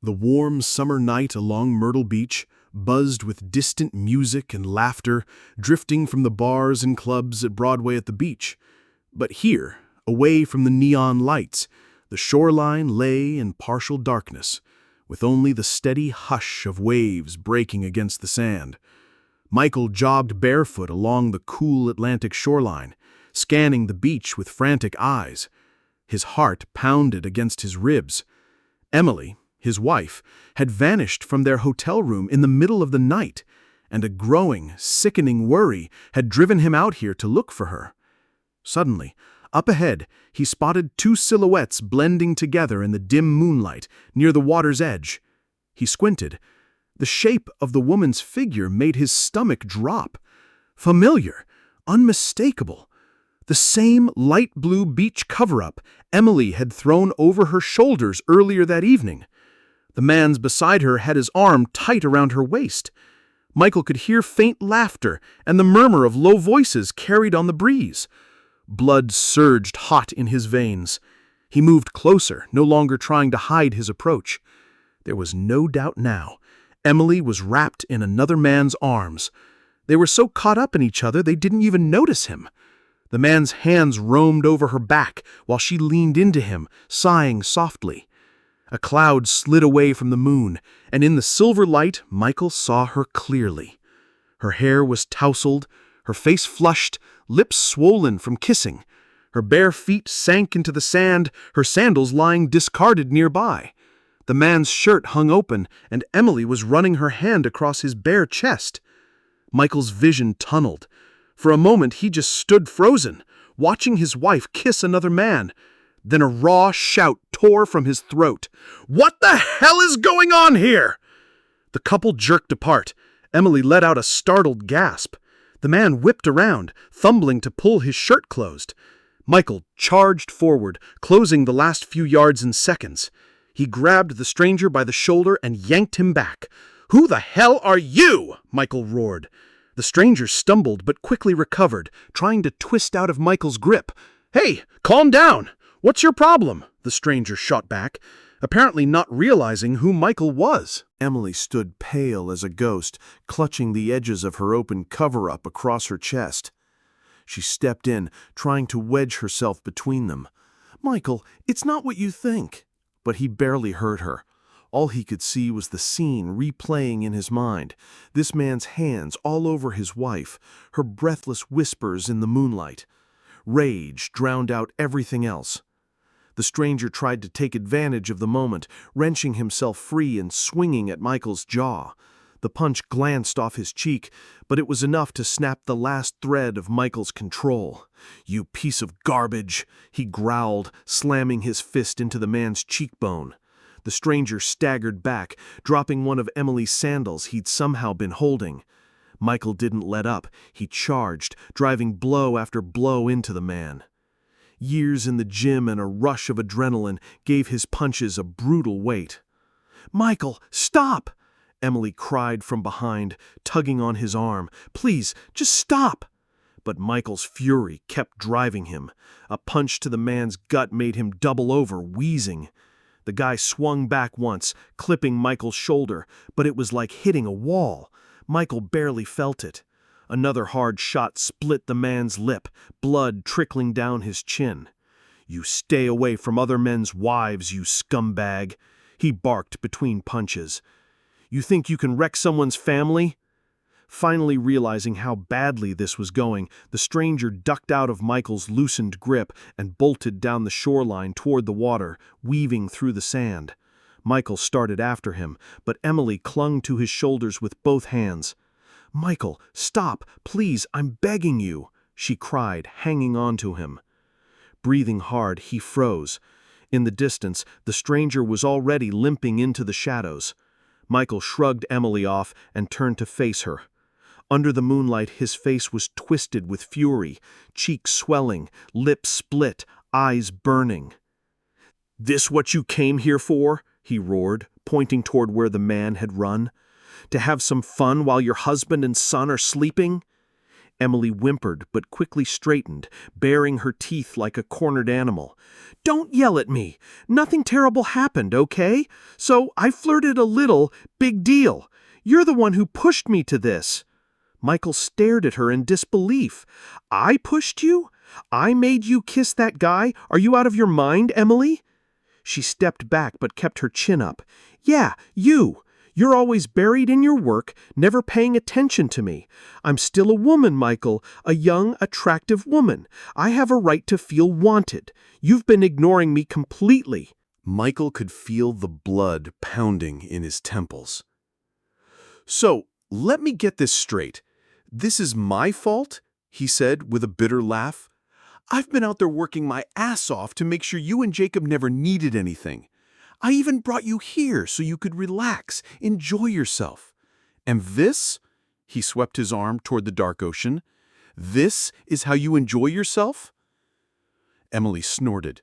The warm summer night along Myrtle Beach buzzed with distant music and laughter drifting from the bars and clubs at Broadway at the beach. But here, away from the neon lights, the shoreline lay in partial darkness, with only the steady hush of waves breaking against the sand. Michael jogged barefoot along the cool Atlantic shoreline, scanning the beach with frantic eyes. His heart pounded against his ribs. Emily, his wife, had vanished from their hotel room in the middle of the night, and a growing, sickening worry had driven him out here to look for her. Suddenly, up ahead, he spotted two silhouettes blending together in the dim moonlight near the water's edge. He squinted. The shape of the woman's figure made his stomach drop. Familiar, unmistakable. The same light blue beach cover-up Emily had thrown over her shoulders earlier that evening. The man beside her had his arm tight around her waist. Michael could hear faint laughter and the murmur of low voices carried on the breeze. Blood surged hot in his veins. He moved closer, no longer trying to hide his approach. There was no doubt now. Emily was wrapped in another man's arms. They were so caught up in each other they didn't even notice him. The man's hands roamed over her back while she leaned into him, sighing softly. A cloud slid away from the moon, and in the silver light, Michael saw her clearly. Her hair was tousled, her face flushed, lips swollen from kissing. Her bare feet sank into the sand, her sandals lying discarded nearby. The man's shirt hung open, and Emily was running her hand across his bare chest. Michael's vision tunneled. For a moment, he just stood frozen, watching his wife kiss another man. Then a raw shout tore from his throat. "What the hell is going on here?" The couple jerked apart. Emily let out a startled gasp. The man whipped around, fumbling to pull his shirt closed. Michael charged forward, closing the last few yards in seconds. He grabbed the stranger by the shoulder and yanked him back. "Who the hell are you?" Michael roared. The stranger stumbled but quickly recovered, trying to twist out of Michael's grip. "Hey, calm down! What's your problem?" the stranger shot back, apparently not realizing who Michael was. Emily stood pale as a ghost, clutching the edges of her open cover-up across her chest. She stepped in, trying to wedge herself between them. "Michael, it's not what you think." But he barely heard her. All he could see was the scene replaying in his mind. This man's hands all over his wife, her breathless whispers in the moonlight. Rage drowned out everything else. The stranger tried to take advantage of the moment, wrenching himself free and swinging at Michael's jaw. The punch glanced off his cheek, but it was enough to snap the last thread of Michael's control. "You piece of garbage," he growled, slamming his fist into the man's cheekbone. The stranger staggered back, dropping one of Emily's sandals he'd somehow been holding. Michael didn't let up. He charged, driving blow after blow into the man. Years in the gym and a rush of adrenaline gave his punches a brutal weight. "Michael, stop!" Emily cried from behind, tugging on his arm. "Please, just stop!" But Michael's fury kept driving him. A punch to the man's gut made him double over, wheezing. The guy swung back once, clipping Michael's shoulder, but it was like hitting a wall. Michael barely felt it. Another hard shot split the man's lip, blood trickling down his chin. "You stay away from other men's wives, you scumbag," he barked between punches. "You think you can wreck someone's family?" Finally realizing how badly this was going, the stranger ducked out of Michael's loosened grip and bolted down the shoreline toward the water, weaving through the sand. Michael started after him, but Emily clung to his shoulders with both hands. "Michael, stop, please, I'm begging you," she cried, hanging on to him. Breathing hard, he froze. In the distance, the stranger was already limping into the shadows. Michael shrugged Emily off and turned to face her. Under the moonlight, his face was twisted with fury, cheeks swelling, lips split, eyes burning. "This what you came here for?" he roared, pointing toward where the man had run. "To have some fun while your husband and son are sleeping?" Emily whimpered but quickly straightened, baring her teeth like a cornered animal. "Don't yell at me. Nothing terrible happened, okay? So I flirted a little, big deal. You're the one who pushed me to this." Michael stared at her in disbelief. "I pushed you? I made you kiss that guy? Are you out of your mind, Emily?" She stepped back but kept her chin up. "Yeah, you. You're always buried in your work, never paying attention to me. I'm still a woman, Michael, a young, attractive woman. I have a right to feel wanted. You've been ignoring me completely." Michael could feel the blood pounding in his temples. "So, let me get this straight. This is my fault?" he said with a bitter laugh. "I've been out there working my ass off to make sure you and Jacob never needed anything. I even brought you here so you could relax, enjoy yourself. And this?" He swept his arm toward the dark ocean. "This is how you enjoy yourself?" Emily snorted.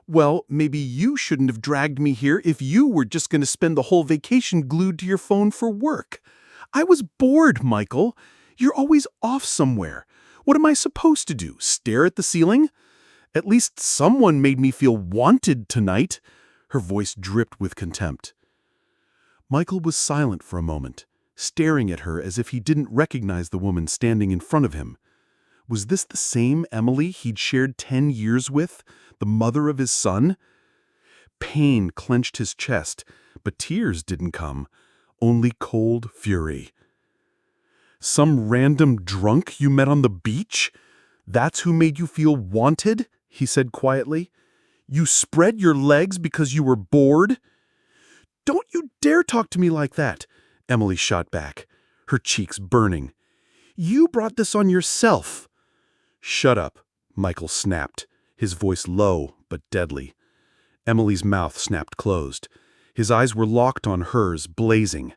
"Well, maybe you shouldn't have dragged me here if you were just going to spend the whole vacation glued to your phone for work. I was bored, Michael. You're always off somewhere. What am I supposed to do, stare at the ceiling? At least someone made me feel wanted tonight." Her voice dripped with contempt. Michael was silent for a moment, staring at her as if he didn't recognize the woman standing in front of him. Was this the same Emily he'd shared 10 years with, the mother of his son? Pain clenched his chest, but tears didn't come, only cold fury. "Some random drunk you met on the beach? That's who made you feel wanted?" he said quietly. "You spread your legs because you were bored?" "Don't you dare talk to me like that," Emily shot back, her cheeks burning. "You brought this on yourself." "Shut up," Michael snapped, his voice low but deadly. Emily's mouth snapped closed. His eyes were locked on hers, blazing.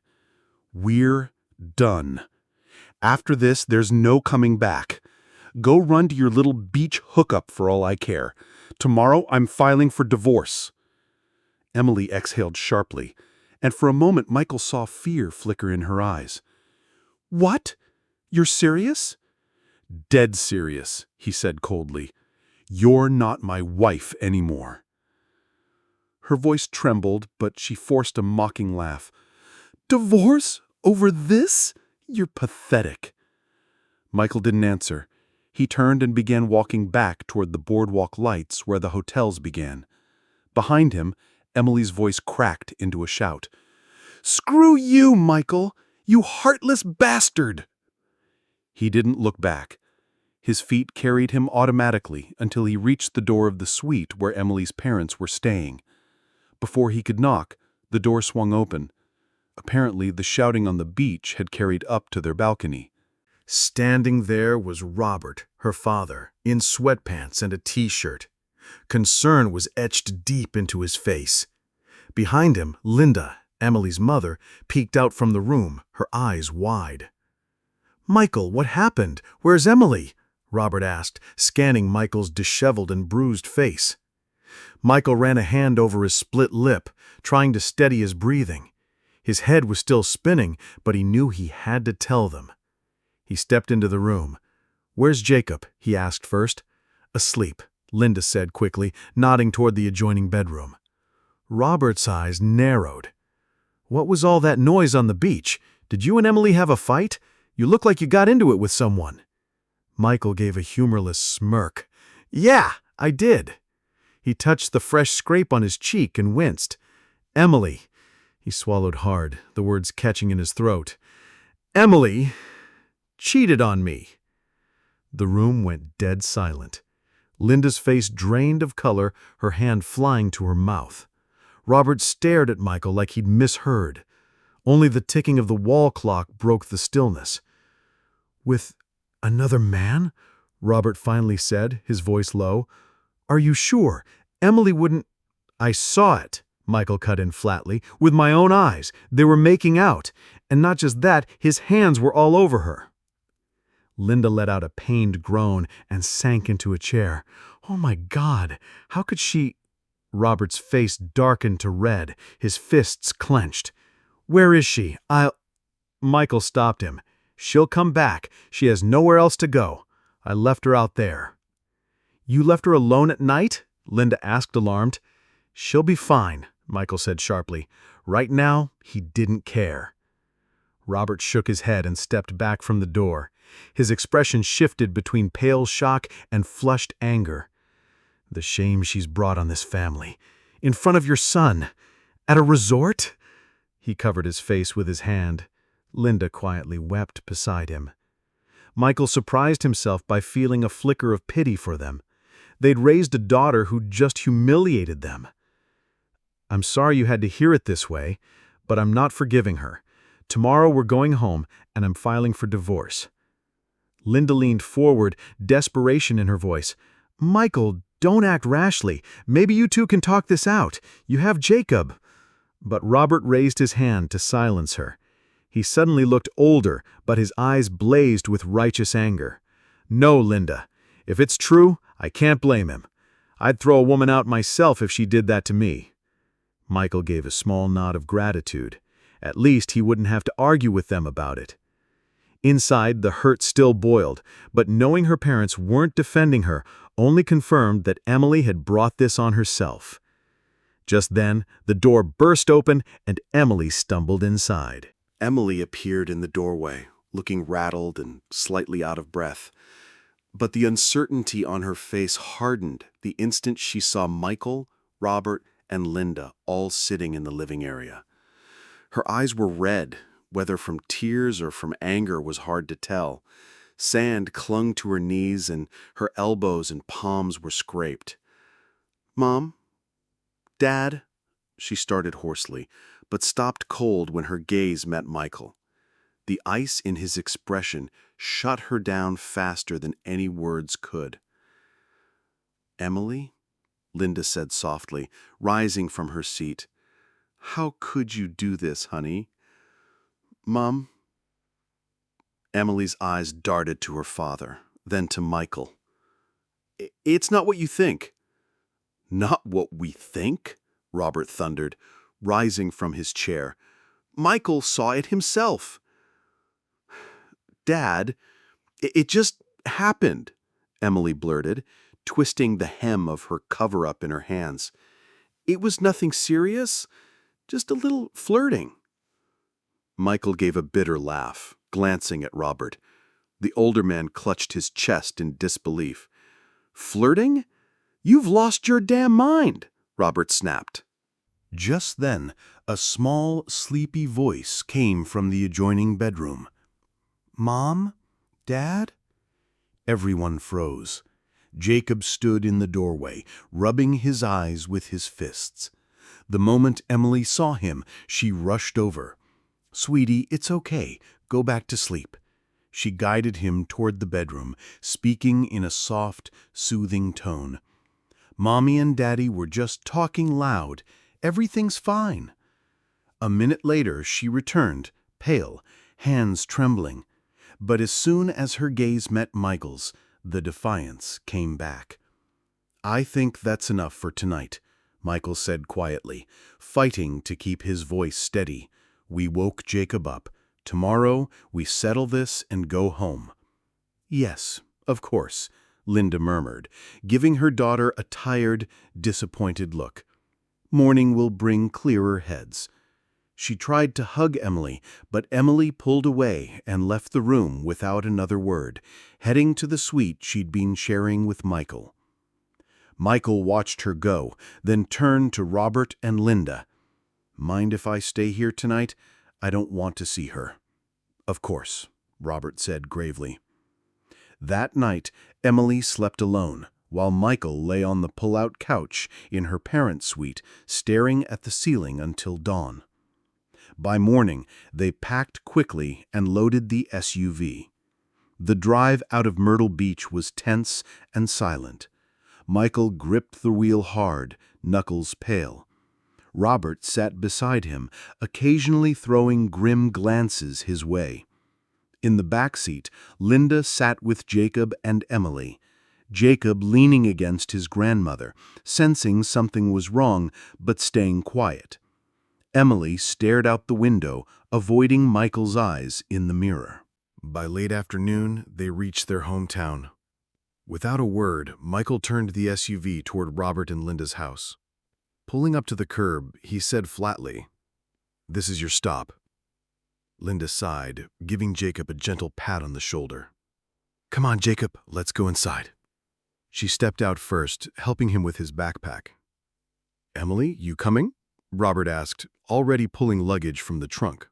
"We're done. After this, there's no coming back. Go run to your little beach hookup for all I care. Tomorrow, I'm filing for divorce." Emily exhaled sharply, and for a moment Michael saw fear flicker in her eyes. "What? You're serious?" "Dead serious," he said coldly. "You're not my wife anymore." Her voice trembled, but she forced a mocking laugh. "Divorce? Over this? You're pathetic." Michael didn't answer. He turned and began walking back toward the boardwalk lights where the hotels began. Behind him, Emily's voice cracked into a shout. "Screw you, Michael! You heartless bastard!" He didn't look back. His feet carried him automatically until he reached the door of the suite where Emily's parents were staying. Before he could knock, the door swung open. Apparently, the shouting on the beach had carried up to their balcony. Standing there was Robert, her father, in sweatpants and a t-shirt. Concern was etched deep into his face. Behind him, Linda, Emily's mother, peeked out from the room, her eyes wide. "Michael, what happened? Where's Emily?" Robert asked, scanning Michael's disheveled and bruised face. Michael ran a hand over his split lip, trying to steady his breathing. His head was still spinning, but he knew he had to tell them. He stepped into the room. "Where's Jacob?" he asked first. "Asleep," Linda said quickly, nodding toward the adjoining bedroom. Robert's eyes narrowed. "What was all that noise on the beach? Did you and Emily have a fight? You look like you got into it with someone." Michael gave a humorless smirk. "Yeah, I did." He touched the fresh scrape on his cheek and winced. "Emily," he swallowed hard, the words catching in his throat. "Emily cheated on me." The room went dead silent. Linda's face drained of color, her hand flying to her mouth. Robert stared at Michael like he'd misheard. Only the ticking of the wall clock broke the stillness. "With another man?" Robert finally said, his voice low. "Are you sure? Emily wouldn't—" "I saw it," Michael cut in flatly, "with my own eyes. They were making out. And not just that, his hands were all over her." Linda let out a pained groan and sank into a chair. "Oh my God, how could she—" Robert's face darkened to red, his fists clenched. "Where is she? I'll—" Michael stopped him. She'll come back. She has nowhere else to go. I left her out there." "You left her alone at night?" Linda asked, alarmed. "She'll be fine," Michael said sharply. Right now, he didn't care. Robert shook his head and stepped back from the door. His expression shifted between pale shock and flushed anger. "The shame she's brought on this family. In front of your son. At a resort?" He covered his face with his hand. Linda quietly wept beside him. Michael surprised himself by feeling a flicker of pity for them. They'd raised a daughter who'd just humiliated them. "I'm sorry you had to hear it this way, but I'm not forgiving her. Tomorrow we're going home, and I'm filing for divorce." Linda leaned forward, desperation in her voice. "Michael, don't act rashly. Maybe you two can talk this out. You have Jacob." But Robert raised his hand to silence her. He suddenly looked older, but his eyes blazed with righteous anger. "No, Linda. If it's true, I can't blame him. I'd throw a woman out myself if she did that to me." Michael gave a small nod of gratitude. At least he wouldn't have to argue with them about it. Inside, the hurt still boiled, but knowing her parents weren't defending her only confirmed that Emily had brought this on herself. Just then, the door burst open and Emily stumbled inside. Emily appeared in the doorway, looking rattled and slightly out of breath. But the uncertainty on her face hardened the instant she saw Michael, Robert, and Linda all sitting in the living area. Her eyes were red, whether from tears or from anger was hard to tell. Sand clung to her knees and her elbows and palms were scraped. "Mom? Dad?" she started hoarsely, but stopped cold when her gaze met Michael. The ice in his expression shut her down faster than any words could. "Emily?" Linda said softly, rising from her seat. "How could you do this, honey?" "Mom?" Emily's eyes darted to her father, then to Michael. "It's not what you think." "Not what we think?" Robert thundered, rising from his chair. "Michael saw it himself." "Dad, it just happened," Emily blurted, twisting the hem of her cover-up in her hands. "It was nothing serious, just a little flirting." Michael gave a bitter laugh, glancing at Robert. The older man clutched his chest in disbelief. "Flirting? You've lost your damn mind," Robert snapped. Just then, a small, sleepy voice came from the adjoining bedroom. "Mom? Dad?" Everyone froze. Jacob stood in the doorway, rubbing his eyes with his fists. The moment Emily saw him, she rushed over. "Sweetie, it's okay. Go back to sleep." She guided him toward the bedroom, speaking in a soft, soothing tone. "Mommy and Daddy were just talking loud. Everything's fine." A minute later, she returned, pale, hands trembling. But as soon as her gaze met Michael's, the defiance came back. "I think that's enough for tonight," Michael said quietly, fighting to keep his voice steady. "We woke Jacob up. Tomorrow, we settle this and go home." "Yes, of course," Linda murmured, giving her daughter a tired, disappointed look. "Morning will bring clearer heads." She tried to hug Emily, but Emily pulled away and left the room without another word, heading to the suite she'd been sharing with Michael. Michael watched her go, then turned to Robert and Linda. "Mind if I stay here tonight? I don't want to see her." "Of course," Robert said gravely. That night, Emily slept alone, while Michael lay on the pull-out couch in her parents' suite, staring at the ceiling until dawn. By morning, they packed quickly and loaded the SUV. The drive out of Myrtle Beach was tense and silent. Michael gripped the wheel hard, knuckles pale. Robert sat beside him, occasionally throwing grim glances his way. In the back seat, Linda sat with Jacob and Emily. Jacob leaning against his grandmother, sensing something was wrong, but staying quiet. Emily stared out the window, avoiding Michael's eyes in the mirror. By late afternoon, they reached their hometown. Without a word, Michael turned the SUV toward Robert and Linda's house. Pulling up to the curb, he said flatly, "This is your stop." Linda sighed, giving Jacob a gentle pat on the shoulder. "Come on, Jacob, let's go inside." She stepped out first, helping him with his backpack. "Emily, you coming?" Robert asked, already pulling luggage from the trunk.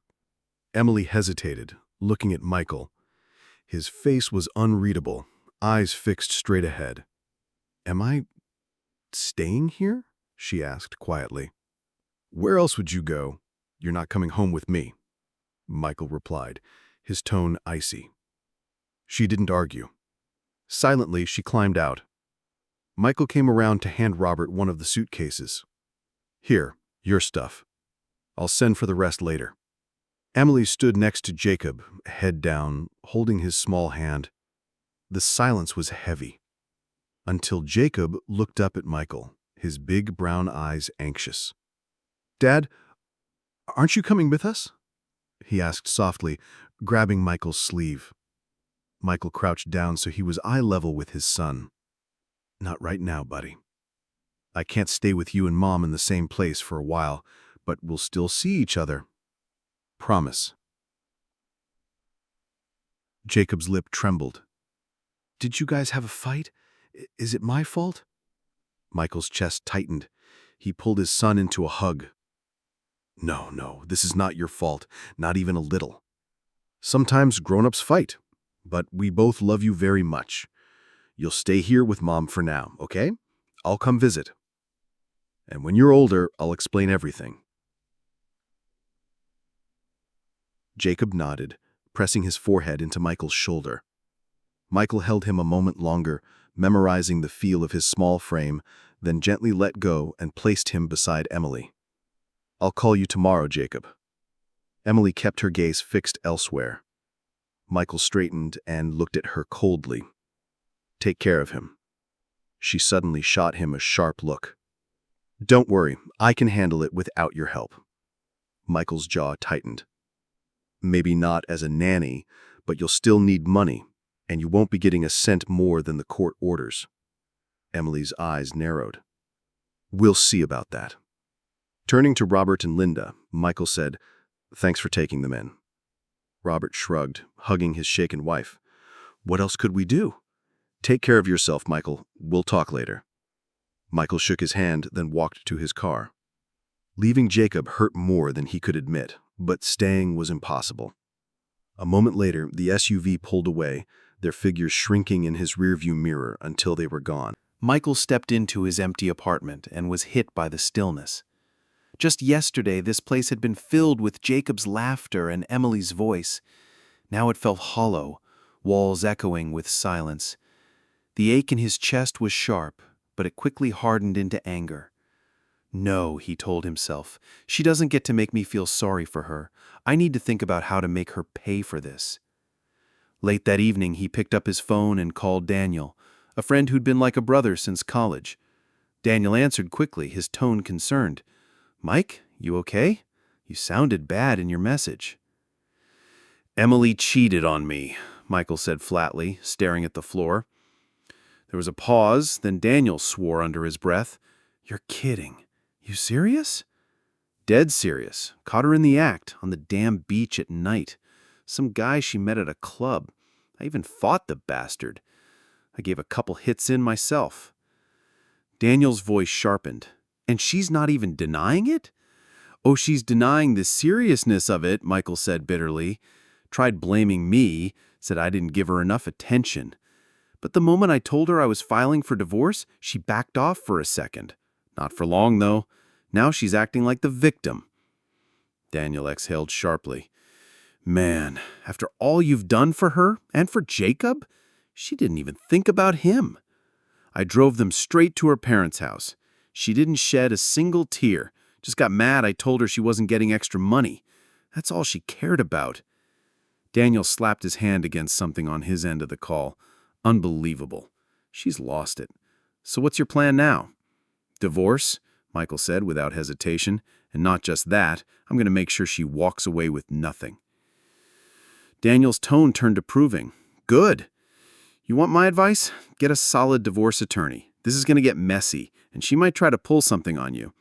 Emily hesitated, looking at Michael. His face was unreadable, eyes fixed straight ahead. "Am I staying here?" she asked quietly. "Where else would you go? You're not coming home with me," Michael replied, his tone icy. She didn't argue. Silently, she climbed out. Michael came around to hand Robert one of the suitcases. "Here, your stuff. I'll send for the rest later." Emily stood next to Jacob, head down, holding his small hand. The silence was heavy, until Jacob looked up at Michael, his big brown eyes anxious. "Dad, aren't you coming with us?" he asked softly, grabbing Michael's sleeve. Michael crouched down so he was eye level with his son. "Not right now, buddy. I can't stay with you and Mom in the same place for a while, but we'll still see each other. Promise." Jacob's lip trembled. "Did you guys have a fight? Is it my fault?" Michael's chest tightened. He pulled his son into a hug. No, this is not your fault, not even a little. Sometimes grown-ups fight, but we both love you very much. You'll stay here with Mom for now, okay? I'll come visit. And when you're older, I'll explain everything." Jacob nodded, pressing his forehead into Michael's shoulder. Michael held him a moment longer, memorizing the feel of his small frame, then gently let go and placed him beside Emily. "I'll call you tomorrow, Jacob." Emily kept her gaze fixed elsewhere. Michael straightened and looked at her coldly. "Take care of him." She suddenly shot him a sharp look. "Don't worry, I can handle it without your help." Michael's jaw tightened. "Maybe not as a nanny, but you'll still need money, and you won't be getting a cent more than the court orders." Emily's eyes narrowed. "We'll see about that." Turning to Robert and Linda, Michael said, "Thanks for taking them in." Robert shrugged, hugging his shaken wife. "What else could we do?" "Take care of yourself, Michael. We'll talk later." Michael shook his hand, then walked to his car. Leaving Jacob hurt more than he could admit, but staying was impossible. A moment later, the SUV pulled away, their figures shrinking in his rearview mirror until they were gone. Michael stepped into his empty apartment and was hit by the stillness. Just yesterday, this place had been filled with Jacob's laughter and Emily's voice. Now it felt hollow, walls echoing with silence. The ache in his chest was sharp, but it quickly hardened into anger. "No," he told himself, "she doesn't get to make me feel sorry for her. I need to think about how to make her pay for this." Late that evening, he picked up his phone and called Daniel, a friend who'd been like a brother since college. Daniel answered quickly, his tone concerned. "Mike, you okay? You sounded bad in your message." "Emily cheated on me," Michael said flatly, staring at the floor. There was a pause, then Daniel swore under his breath. "You're kidding. You serious?" "Dead serious. Caught her in the act, on the damn beach at night. Some guy she met at a club. I even fought the bastard. I gave a couple hits in myself." Daniel's voice sharpened. "And she's not even denying it?" "Oh, she's denying the seriousness of it," Michael said bitterly. "Tried blaming me, said I didn't give her enough attention. But the moment I told her I was filing for divorce, she backed off for a second. Not for long, though. Now she's acting like the victim." Daniel exhaled sharply. "Man, after all you've done for her and for Jacob, she didn't even think about him. I drove them straight to her parents' house. She didn't shed a single tear. Just got mad I told her she wasn't getting extra money. That's all she cared about." Daniel slapped his hand against something on his end of the call. "Unbelievable. She's lost it. So what's your plan now?" "Divorce," Michael said without hesitation. "And not just that, I'm going to make sure she walks away with nothing." Daniel's tone turned approving. Good. You want my advice? Get a solid divorce attorney. This is going to get messy, and she might try to pull something on you.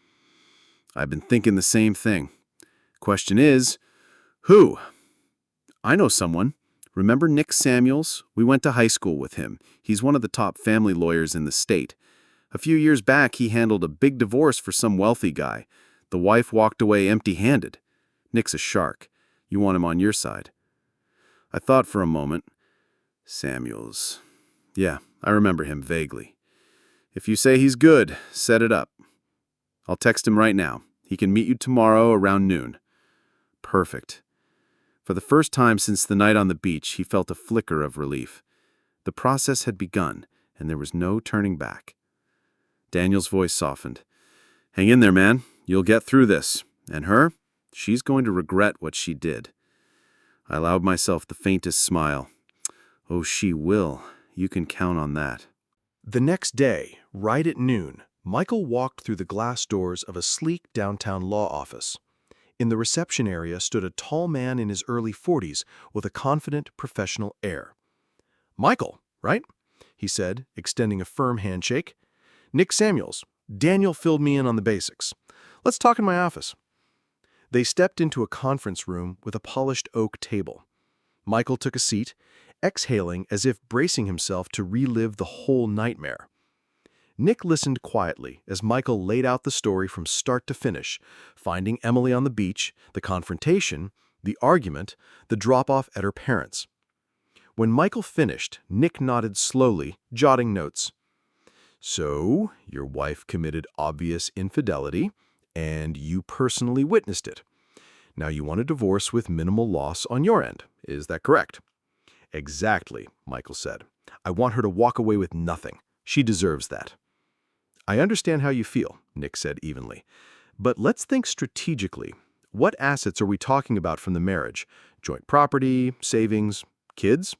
I've been thinking the same thing. Question is, who? I know someone. Remember Nick Samuels? We went to high school with him. He's one of the top family lawyers in the state. A few years back, he handled a big divorce for some wealthy guy. The wife walked away empty-handed. Nick's a shark. You want him on your side. I thought for a moment. Samuels. Yeah, I remember him vaguely. If you say he's good, set it up. I'll text him right now. He can meet you tomorrow around noon. Perfect. For the first time since the night on the beach, he felt a flicker of relief. The process had begun, and there was no turning back. Daniel's voice softened. Hang in there, man. You'll get through this. And her? She's going to regret what she did. I allowed myself the faintest smile. Oh, she will. You can count on that. The next day, right at noon, Michael walked through the glass doors of a sleek downtown law office. In the reception area stood a tall man in his early 40s with a confident, professional air. Michael, right? He said, extending a firm handshake. Nick Samuels. Daniel filled me in on the basics. Let's talk in my office. They stepped into a conference room with a polished oak table. Michael took a seat, exhaling as if bracing himself to relive the whole nightmare. Nick listened quietly as Michael laid out the story from start to finish, finding Emily on the beach, the confrontation, the argument, the drop-off at her parents'. When Michael finished, Nick nodded slowly, jotting notes. So, your wife committed obvious infidelity, and you personally witnessed it. Now you want a divorce with minimal loss on your end, is that correct? Exactly, Michael said. I want her to walk away with nothing. She deserves that. I understand how you feel, Nick said evenly. But let's think strategically. What assets are we talking about from the marriage? Joint property, savings, kids?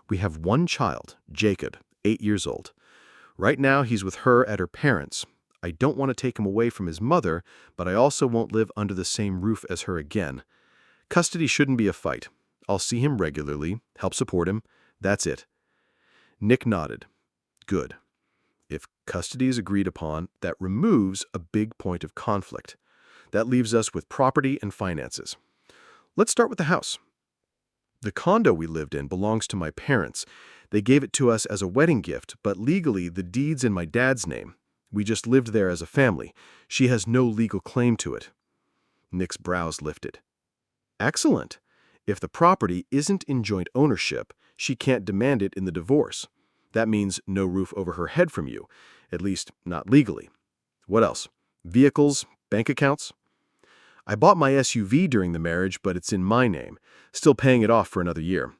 We have one child, Jacob, 8 years old. Right now he's with her at her parents'. I don't want to take him away from his mother, but I also won't live under the same roof as her again. Custody shouldn't be a fight. I'll see him regularly, help support him. That's it. Nick nodded. Good. If custody is agreed upon, that removes a big point of conflict. That leaves us with property and finances. Let's start with the house. The condo we lived in belongs to my parents. They gave it to us as a wedding gift, but legally the deed's in my dad's name. We just lived there as a family. She has no legal claim to it. Nick's brows lifted. Excellent. If the property isn't in joint ownership, she can't demand it in the divorce. That means no roof over her head from you, at least not legally. What else? Vehicles, bank accounts? I bought my SUV during the marriage, but it's in my name, still paying it off for another year.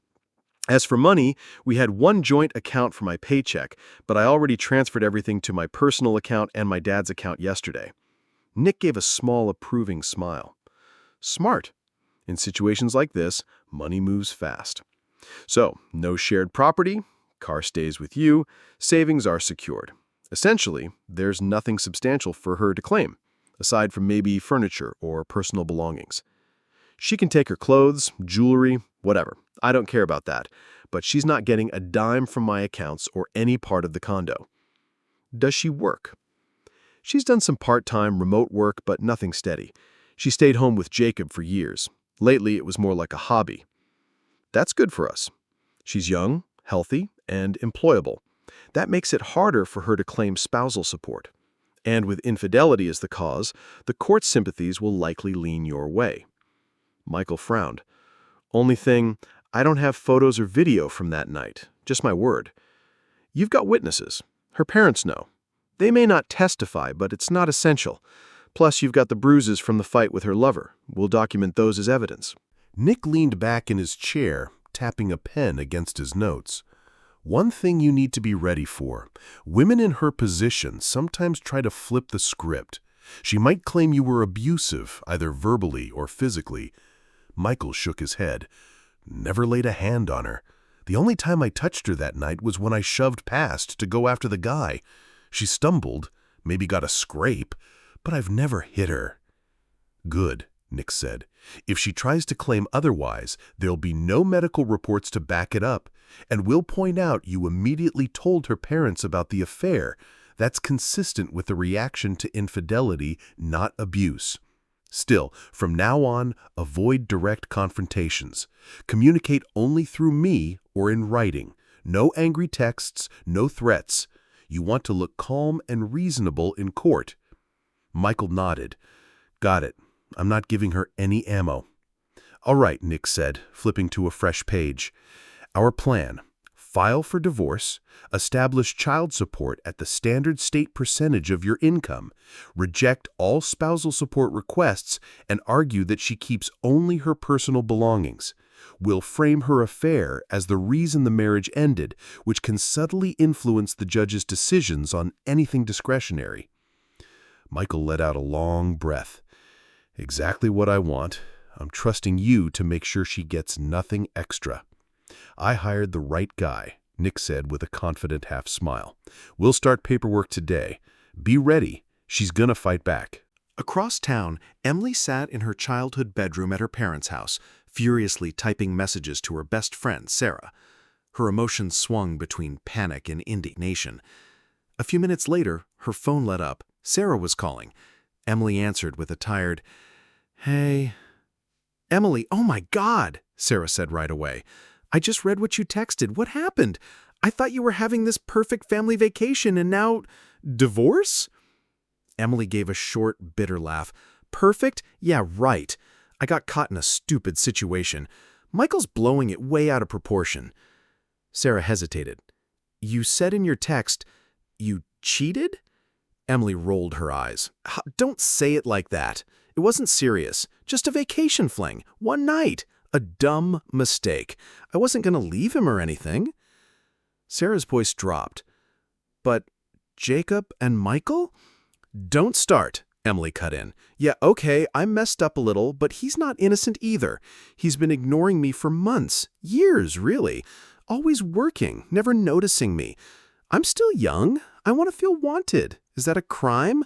As for money, we had one joint account for my paycheck, but I already transferred everything to my personal account and my dad's account yesterday. Nick gave a small, approving smile. Smart. In situations like this, money moves fast. So, no shared property, car stays with you, savings are secured. Essentially, there's nothing substantial for her to claim, aside from maybe furniture or personal belongings. She can take her clothes, jewelry, whatever. I don't care about that, but she's not getting a dime from my accounts or any part of the condo. Does she work? She's done some part-time remote work, but nothing steady. She stayed home with Jacob for years. Lately, it was more like a hobby. That's good for us. She's young, healthy, and employable. That makes it harder for her to claim spousal support. And with infidelity as the cause, the court's sympathies will likely lean your way. Michael frowned. Only thing, I don't have photos or video from that night. Just my word. You've got witnesses. Her parents know. They may not testify, but it's not essential. Plus, you've got the bruises from the fight with her lover. We'll document those as evidence. Nick leaned back in his chair, tapping a pen against his notes. One thing you need to be ready for. Women in her position sometimes try to flip the script. She might claim you were abusive, either verbally or physically. Michael shook his head. Never laid a hand on her. The only time I touched her that night was when I shoved past to go after the guy. She stumbled, maybe got a scrape, but I've never hit her. Good, Nick said. If she tries to claim otherwise, there'll be no medical reports to back it up, and we'll point out you immediately told her parents about the affair. That's consistent with a reaction to infidelity, not abuse. Still, from now on, avoid direct confrontations. Communicate only through me or in writing. No angry texts, no threats. You want to look calm and reasonable in court. Michael nodded. Got it. I'm not giving her any ammo. All right, Nick said, flipping to a fresh page. Our plan. File for divorce, establish child support at the standard state percentage of your income, reject all spousal support requests, and argue that she keeps only her personal belongings. We'll frame her affair as the reason the marriage ended, which can subtly influence the judge's decisions on anything discretionary. Michael let out a long breath. Exactly what I want. I'm trusting you to make sure she gets nothing extra. I hired the right guy, Nick said with a confident half-smile. We'll start paperwork today. Be ready. She's gonna fight back. Across town, Emily sat in her childhood bedroom at her parents' house, furiously typing messages to her best friend, Sarah. Her emotions swung between panic and indignation. A few minutes later, her phone lit up. Sarah was calling. Emily answered with a tired, "Hey." "Emily, oh my God," Sarah said right away. "I just read what you texted. What happened? I thought you were having this perfect family vacation and now... divorce?" Emily gave a short, bitter laugh. "Perfect? Yeah, right. I got caught in a stupid situation. Michael's blowing it way out of proportion." Sarah hesitated. "You said in your text, you cheated?" Emily rolled her eyes. "Don't say it like that. It wasn't serious. Just a vacation fling. One night. A dumb mistake. I wasn't going to leave him or anything." Sarah's voice dropped. "But Jacob and Michael?" "Don't start," Emily cut in. "Yeah, okay, I messed up a little, but he's not innocent either. He's been ignoring me for months, years, really. Always working, never noticing me. I'm still young. I want to feel wanted. Is that a crime?"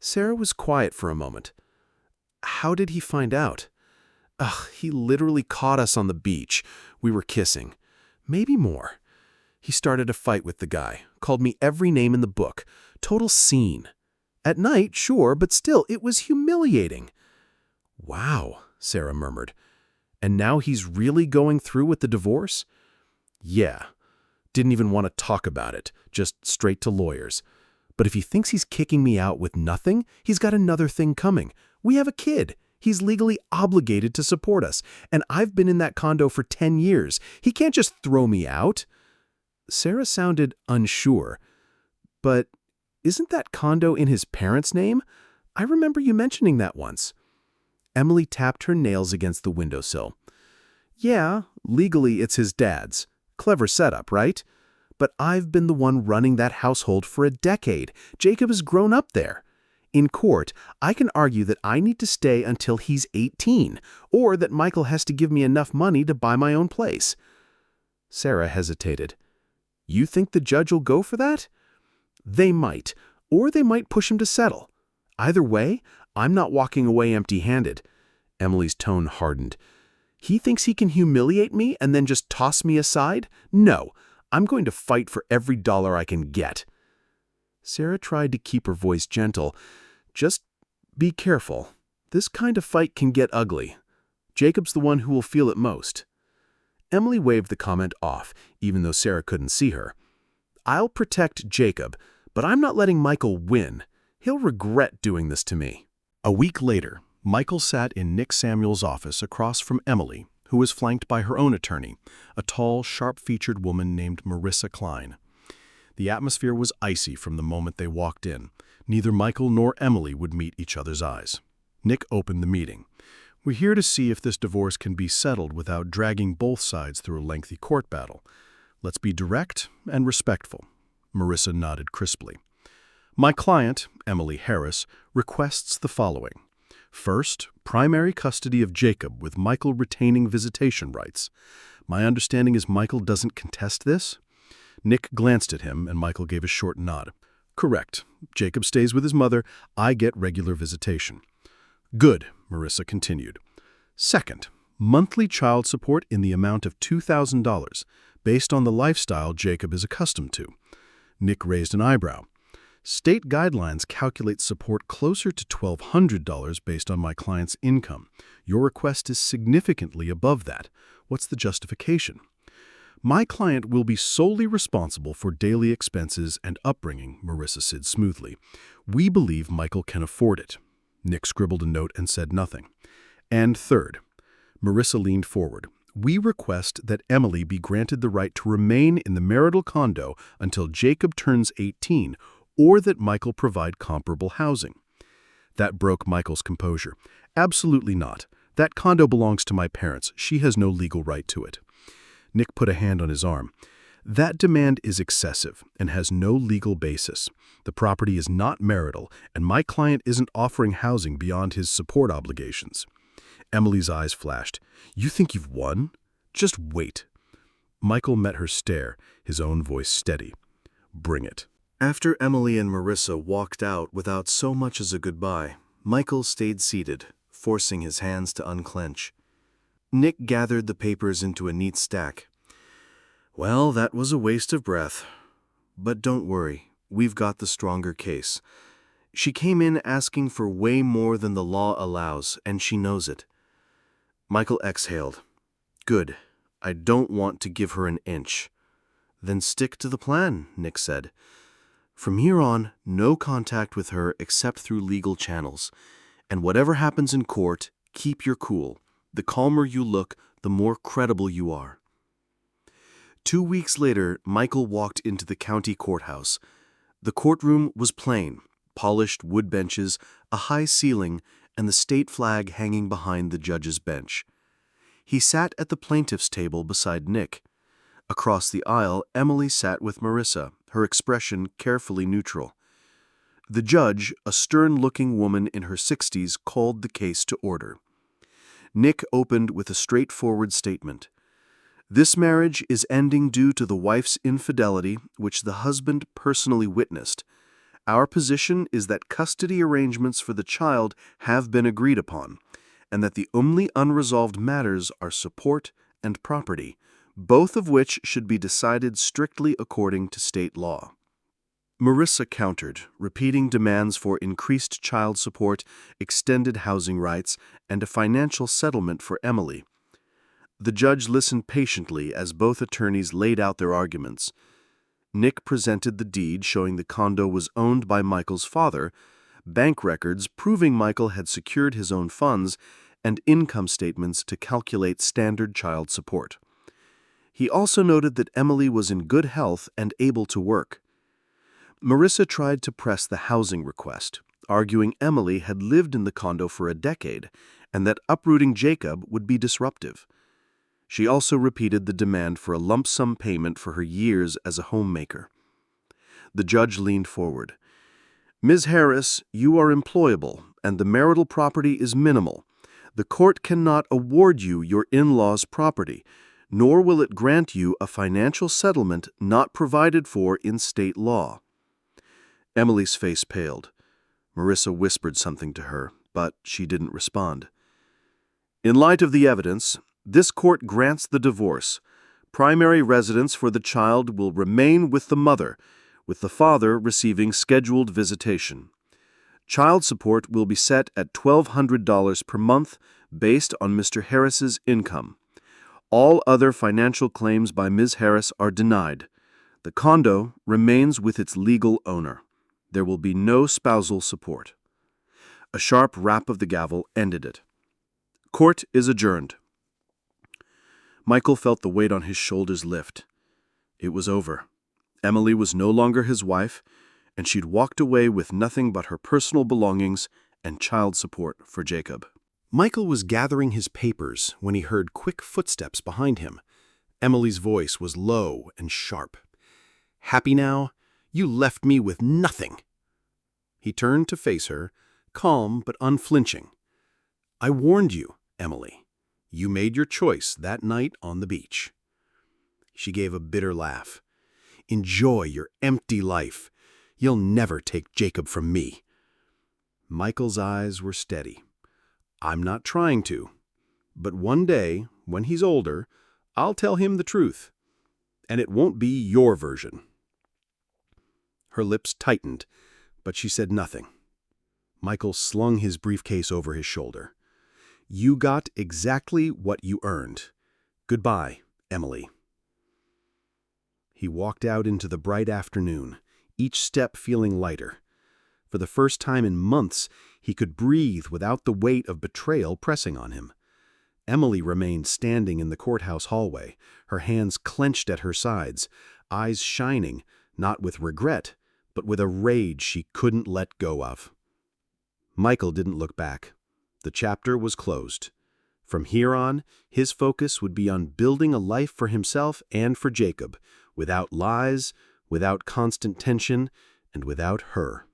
Sarah was quiet for a moment. "How did he find out?" "Ugh, he literally caught us on the beach. We were kissing. Maybe more. He started a fight with the guy, called me every name in the book. Total scene. At night, sure, but still, it was humiliating." "Wow," Sarah murmured. "And now he's really going through with the divorce?" "Yeah. Didn't even want to talk about it, just straight to lawyers. But if he thinks he's kicking me out with nothing, he's got another thing coming. We have a kid. He's legally obligated to support us, and I've been in that condo for 10 years. He can't just throw me out." Sarah sounded unsure. "But isn't that condo in his parents' name? I remember you mentioning that once." Emily tapped her nails against the windowsill. "Yeah, legally it's his dad's. Clever setup, right? But I've been the one running that household for a decade. Jacob has grown up there. In court, I can argue that I need to stay until he's 18, or that Michael has to give me enough money to buy my own place." Sarah hesitated. "You think the judge will go for that?" "They might, or they might push him to settle. Either way, I'm not walking away empty-handed." Emily's tone hardened. "He thinks he can humiliate me and then just toss me aside? No, I'm going to fight for every dollar I can get." Sarah tried to keep her voice gentle. "Just be careful. This kind of fight can get ugly. Jacob's the one who will feel it most." Emily waved the comment off, even though Sarah couldn't see her. "I'll protect Jacob, but I'm not letting Michael win. He'll regret doing this to me." A week later, Michael sat in Nick Samuel's office across from Emily, who was flanked by her own attorney, a tall, sharp-featured woman named Marissa Klein. The atmosphere was icy from the moment they walked in. Neither Michael nor Emily would meet each other's eyes. Nick opened the meeting. "We're here to see if this divorce can be settled without dragging both sides through a lengthy court battle. Let's be direct and respectful." Marissa nodded crisply. "My client, Emily Harris, requests the following. First, primary custody of Jacob with Michael retaining visitation rights. My understanding is Michael doesn't contest this?" Nick glanced at him, and Michael gave a short nod. "Correct. Jacob stays with his mother. I get regular visitation." "Good," Marissa continued. Second, monthly child support in the amount of $2,000, based on the lifestyle Jacob is accustomed to. Nick raised an eyebrow. State guidelines calculate support closer to $1,200 based on my client's income. Your request is significantly above that. What's the justification? My client will be solely responsible for daily expenses and upbringing, Marissa said smoothly. We believe Michael can afford it. Nick scribbled a note and said nothing. And third, Marissa leaned forward. We request that Emily be granted the right to remain in the marital condo until Jacob turns 18, or that Michael provide comparable housing. That broke Michael's composure. Absolutely not. That condo belongs to my parents. She has no legal right to it. Nick put a hand on his arm. That demand is excessive and has no legal basis. The property is not marital, and my client isn't offering housing beyond his support obligations. Emily's eyes flashed. You think you've won? Just wait. Michael met her stare, his own voice steady. Bring it. After Emily and Marissa walked out without so much as a goodbye, Michael stayed seated, forcing his hands to unclench. Nick gathered the papers into a neat stack. Well, that was a waste of breath. But don't worry, we've got the stronger case. She came in asking for way more than the law allows, and she knows it. Michael exhaled. Good. I don't want to give her an inch. Then stick to the plan, Nick said. From here on, no contact with her except through legal channels. And whatever happens in court, keep your cool. The calmer you look, the more credible you are. 2 weeks later, Michael walked into the county courthouse. The courtroom was plain, polished wood benches, a high ceiling, and the state flag hanging behind the judge's bench. He sat at the plaintiff's table beside Nick. Across the aisle, Emily sat with Marissa, her expression carefully neutral. The judge, a stern-looking woman in her 60s, called the case to order. Nick opened with a straightforward statement. This marriage is ending due to the wife's infidelity, which the husband personally witnessed. Our position is that custody arrangements for the child have been agreed upon, and that the only unresolved matters are support and property, both of which should be decided strictly according to state law. Marissa countered, repeating demands for increased child support, extended housing rights, and a financial settlement for Emily. The judge listened patiently as both attorneys laid out their arguments. Nick presented the deed showing the condo was owned by Michael's father, bank records proving Michael had secured his own funds, and income statements to calculate standard child support. He also noted that Emily was in good health and able to work. Marissa tried to press the housing request, arguing Emily had lived in the condo for a decade and that uprooting Jacob would be disruptive. She also repeated the demand for a lump sum payment for her years as a homemaker. The judge leaned forward. Ms. Harris, you are employable, and the marital property is minimal. The court cannot award you your in-laws' property, nor will it grant you a financial settlement not provided for in state law. Emily's face paled. Marissa whispered something to her, but she didn't respond. In light of the evidence, this court grants the divorce. Primary residence for the child will remain with the mother, with the father receiving scheduled visitation. Child support will be set at $1,200 per month based on Mr. Harris's income. All other financial claims by Ms. Harris are denied. The condo remains with its legal owner. There will be no spousal support. A sharp rap of the gavel ended it. Court is adjourned. Michael felt the weight on his shoulders lift. It was over. Emily was no longer his wife, and she'd walked away with nothing but her personal belongings and child support for Jacob. Michael was gathering his papers when he heard quick footsteps behind him. Emily's voice was low and sharp. Happy now? You left me with nothing. He turned to face her, calm but unflinching. I warned you, Emily. You made your choice that night on the beach. She gave a bitter laugh. Enjoy your empty life. You'll never take Jacob from me. Michael's eyes were steady. I'm not trying to. But one day, when he's older, I'll tell him the truth. And it won't be your version." Her lips tightened, but she said nothing. Michael slung his briefcase over his shoulder. "You got exactly what you earned. Goodbye, Emily." He walked out into the bright afternoon, each step feeling lighter. For the first time in months, he could breathe without the weight of betrayal pressing on him. Emily remained standing in the courthouse hallway, her hands clenched at her sides, eyes shining, not with regret, but with a rage she couldn't let go of. Michael didn't look back. The chapter was closed. From here on, his focus would be on building a life for himself and for Jacob, without lies, without constant tension, and without her.